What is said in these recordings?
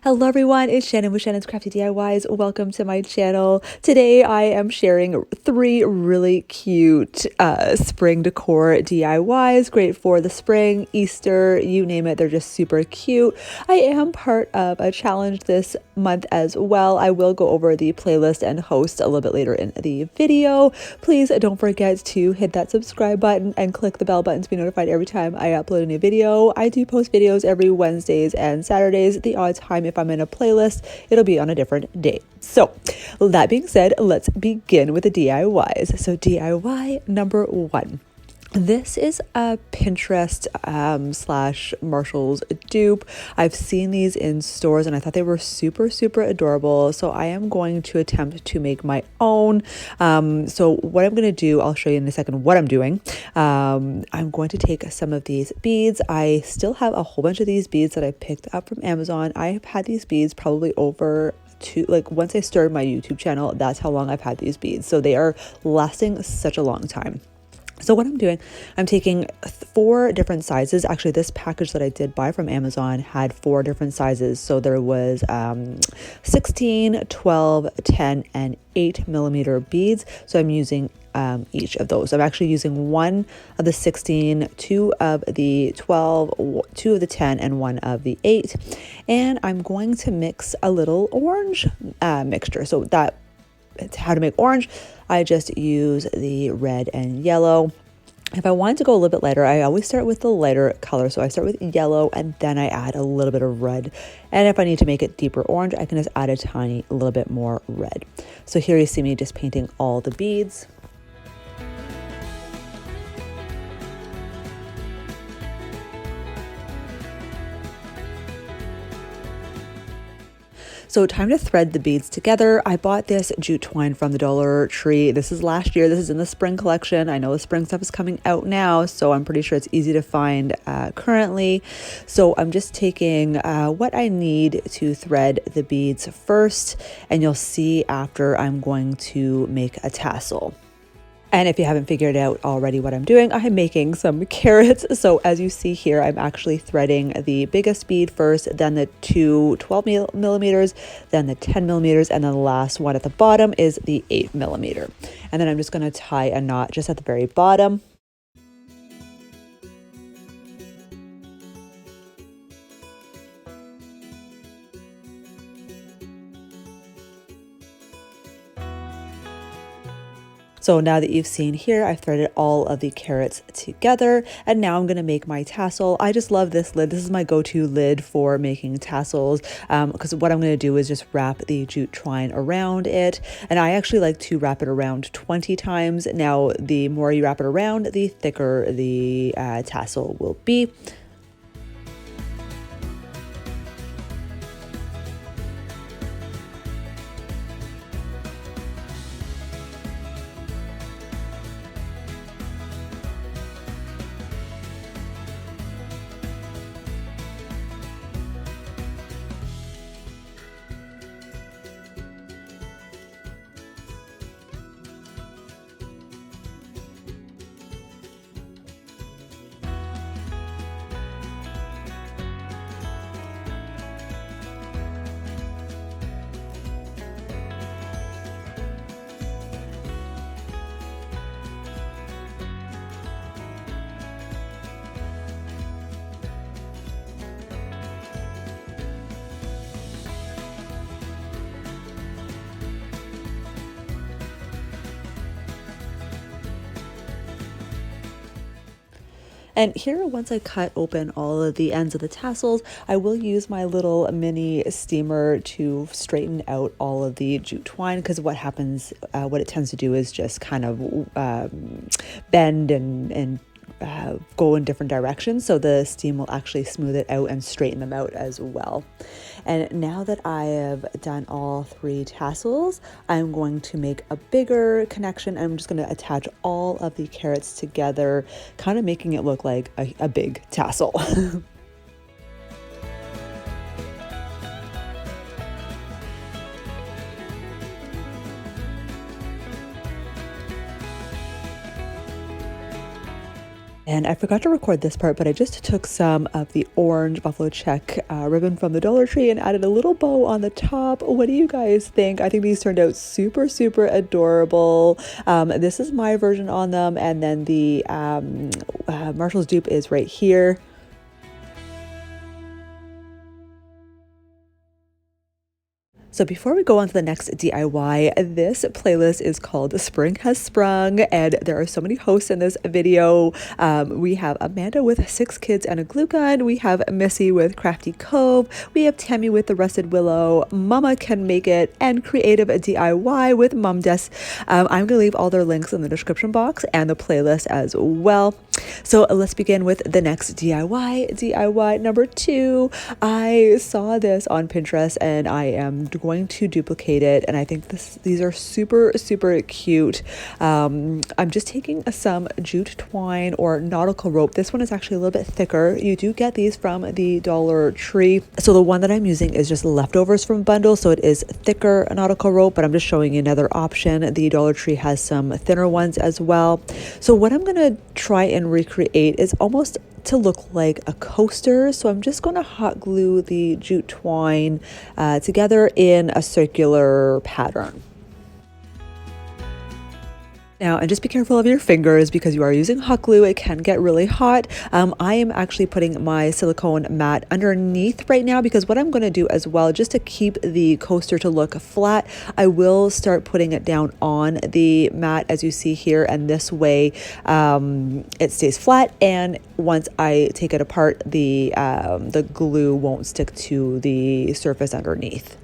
Hello everyone, it's Shannon with Shannon's Crafty DIYs. Welcome to my channel. Today I am sharing 3 really cute spring decor DIYs. Great for the spring, Easter, you name it, they're just super cute. I am part of a challenge this month as well. I will go over the playlist and host a little bit later in the video. Please don't forget to hit that subscribe button and click the bell button to be notified every time I upload a new video. I do post videos every Wednesdays and Saturdays. The odd time if I'm in a playlist, it'll be on a different day. So that being said, let's begin with the DIYs. So DIY number 1. This is a Pinterest slash Marshall's dupe. I've seen these in stores and I thought they were super adorable. So I am going to attempt to make my own. So what I'm going to do, I'll show you in a second what I'm doing. I'm going to take some of these beads. I still have a whole bunch of these beads that I picked up from Amazon. I've had these beads probably over once I started my YouTube channel, that's how long I've had these beads. So they are lasting such a long time. So what I'm doing, I'm taking 4 different sizes. Actually, this package that I did buy from Amazon had 4 different sizes. So there was 16, 12, 10, and 8 millimeter beads. So I'm using each of those. I'm actually using 1 of the 16, 2 of the 12, 2 of the 10, and 1 of the 8. And I'm going to mix a little orange mixture. So it's how to make orange. I just use the red and yellow. If I wanted to go a little bit lighter, I always start with the lighter color. So I start with yellow and then I add a little bit of red. And if I need to make it deeper orange, I can just add a little bit more red. So here you see me just painting all the beads. So time to thread the beads together. I bought this jute twine from the Dollar Tree. This is last year. This is in the spring collection. I know the spring stuff is coming out now, so I'm pretty sure it's easy to find currently. So I'm just taking what I need to thread the beads first, and you'll see after I'm going to make a tassel. And if you haven't figured out already what I'm doing, I'm making some carrots. So as you see here, I'm actually threading the biggest bead first, then the 2 12 millimeters, then the 10 millimeters, and then the last one at the bottom is the 8 millimeter. And then I'm just going to tie a knot just at the very bottom. So now that you've seen here, I've threaded all of the carrots together, and now I'm going to make my tassel. I just love this lid. This is my go-to lid for making tassels because what I'm going to do is just wrap the jute twine around it, and I actually like to wrap it around 20 times. Now, the more you wrap it around, the thicker the tassel will be. And here, once I cut open all of the ends of the tassels, I will use my little mini steamer to straighten out all of the jute twine, because what it tends to do is just kind of bend and go in different directions. So the steam will actually smooth it out and straighten them out as well. And now that I have done all 3 tassels, I'm going to make a bigger connection. I'm just going to attach all of the carrots together, kind of making it look like a big tassel. And I forgot to record this part, but I just took some of the orange buffalo check ribbon from the Dollar Tree and added a little bow on the top. What do you guys think? I think these turned out super, super adorable. This is my version on them, and then the Marshall's dupe is right here. So before we go on to the next DIY, this playlist is called Spring Has Sprung, and there are so many hosts in this video. We have Amanda with 6 kids and a glue gun. We have Missy with Crafty Cove. We have Tammy with the Rusted Willow. Mama Can Make It, and Creative DIY with Mum Des. I'm going to leave all their links in the description box and the playlist as well. So let's begin with the next DIY. DIY number 2. I saw this on Pinterest and I am going to duplicate it, and I think these are super, super cute. I'm just taking some jute twine or nautical rope. This one is actually a little bit thicker. You do get these from the Dollar Tree. So the one that I'm using is just leftovers from bundle, so it is thicker nautical rope, but I'm just showing you another option. The Dollar Tree has some thinner ones as well. So what I'm gonna try and recreate is almost to look like a coaster. So I'm just going to hot glue the jute twine together in a circular pattern. Now, and just be careful of your fingers because you are using hot glue. It can get really hot. I am actually putting my silicone mat underneath right now because what I'm going to do as well, just to keep the coaster to look flat, I will start putting it down on the mat as you see here, and this way it stays flat, and once I take it apart, the glue won't stick to the surface underneath.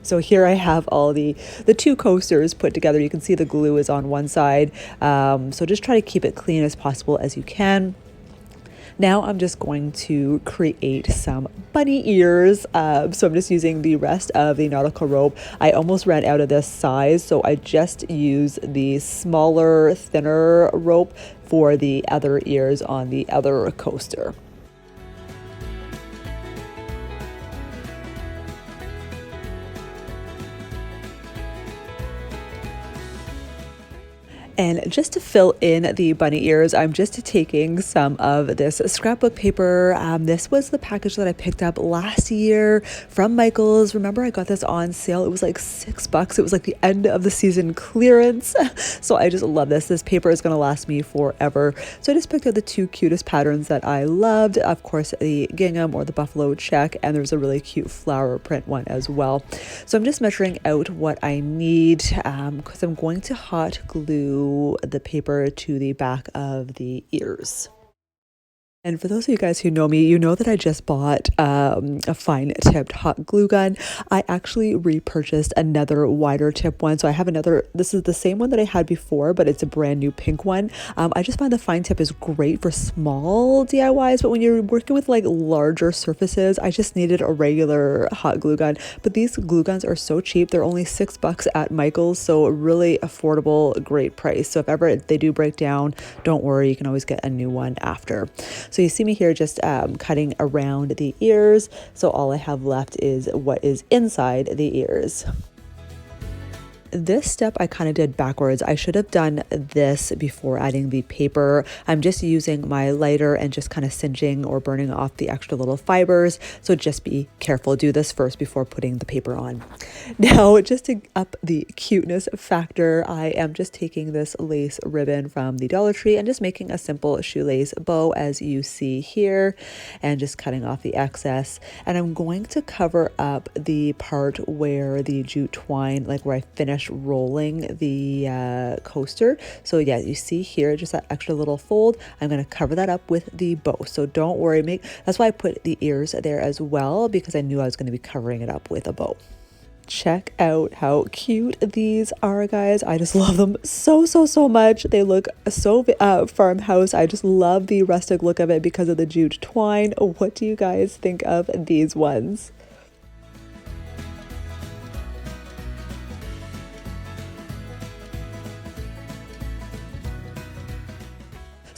So here I have all the 2 coasters put together. You can see the glue is on one side. So just try to keep it clean as possible as you can. Now I'm just going to create some bunny ears. So I'm just using the rest of the nautical rope. I almost ran out of this size, so I just use the smaller, thinner rope for the other ears on the other coaster. And just to fill in the bunny ears, I'm just taking some of this scrapbook paper. This was the package that I picked up last year from Michael's. Remember, I got this on sale. It was like $6. It was like the end of the season clearance. So I just love this. This paper is going to last me forever. So I just picked out the 2 cutest patterns that I loved. Of course, the gingham or the buffalo check, and there's a really cute flower print one as well. So I'm just measuring out what I need because I'm going to hot glue the paper to the back of the ears. And for those of you guys who know me, you know that I just bought a fine tipped hot glue gun. I actually repurchased another wider tip one. So I have another, this is the same one that I had before, but it's a brand new pink one. I just find the fine tip is great for small DIYs, but when you're working with like larger surfaces, I just needed a regular hot glue gun. But these glue guns are so cheap. They're only $6 at Michael's. So really affordable, great price. So if ever they do break down, don't worry, you can always get a new one after. So you see me here just cutting around the ears. So all I have left is what is inside the ears. This step I kind of did backwards. I should have done this before adding the paper. I'm just using my lighter and just kind of singeing or burning off the extra little fibers. So just be careful. Do this first before putting the paper on. Now, just to up the cuteness factor, I am just taking this lace ribbon from the Dollar Tree and just making a simple shoelace bow as you see here, and just cutting off the excess. And I'm going to cover up the part where the jute twine, like where I finished rolling the coaster. So yeah, you see here just that extra little fold. I'm going to cover that up with the bow. So don't worry, that's why I put the ears there as well, because I knew I was going to be covering it up with a bow. Check out how cute these are, guys. I just love them so much. They look so farmhouse. I just love the rustic look of it because of the jute twine. What do you guys think of these ones?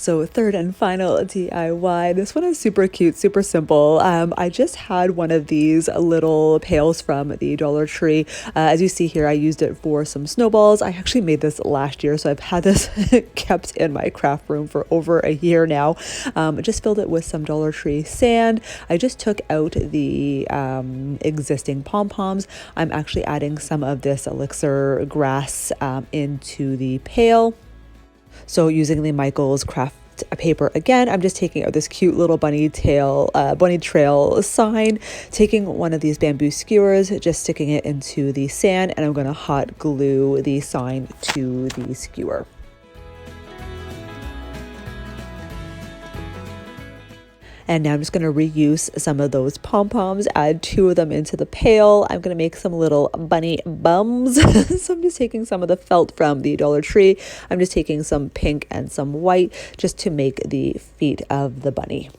So third and final DIY. This one is super cute, super simple. I just had one of these little pails from the Dollar Tree. As you see here, I used it for some snowballs. I actually made this last year, so I've had this kept in my craft room for over a year now. Just filled it with some Dollar Tree sand. I just took out the existing pom-poms. I'm actually adding some of this elixir grass into the pail. So using the Michaels craft paper again, I'm just taking out this cute little bunny trail sign, taking one of these bamboo skewers, just sticking it into the sand, and I'm going to hot glue the sign to the skewer. And now I'm just going to reuse some of those pom-poms, add 2 of them into the pail. I'm going to make some little bunny bums. So I'm just taking some of the felt from the Dollar Tree. I'm just taking some pink and some white just to make the feet of the bunny.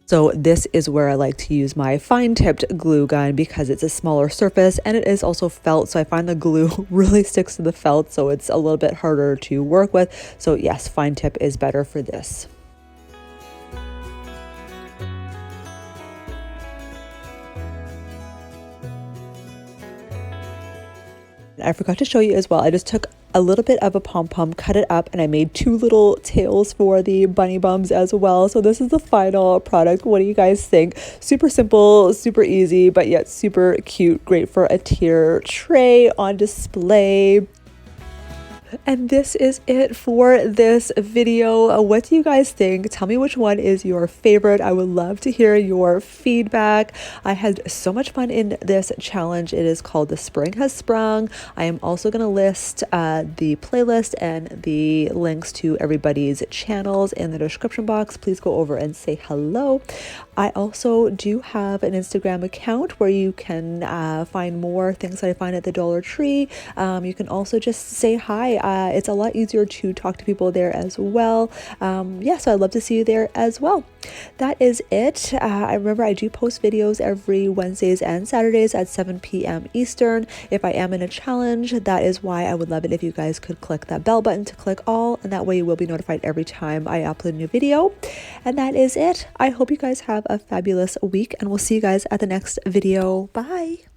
So this is where I like to use my fine tipped glue gun because it's a smaller surface and it is also felt. So I find the glue really sticks to the felt, so it's a little bit harder to work with. So yes, fine tip is better for this. I forgot to show you as well, I just took a little bit of a pom-pom, cut it up, and I made 2 little tails for the bunny bums as well. So this is the final product. What do you guys think? Super simple, super easy, but yet super cute. Great for a tier tray on display. And this is it for this video. What do you guys think? Tell me which one is your favorite. I would love to hear your feedback. I had so much fun in this challenge. It is called The Spring Has Sprung. I am also going to list the playlist and the links to everybody's channels in the description box. Please go over and say hello. I also do have an Instagram account where you can find more things that I find at the Dollar Tree. You can also just say hi. It's a lot easier to talk to people there as well. Yeah, so I'd love to see you there as well. That is it. I remember I do post videos every Wednesdays and Saturdays at 7 p.m. Eastern. If I am in a challenge, that is why I would love it if you guys could click that bell button to click all, and that way you will be notified every time I upload a new video. And that is it. I hope you guys have a fabulous week, and we'll see you guys at the next video. Bye.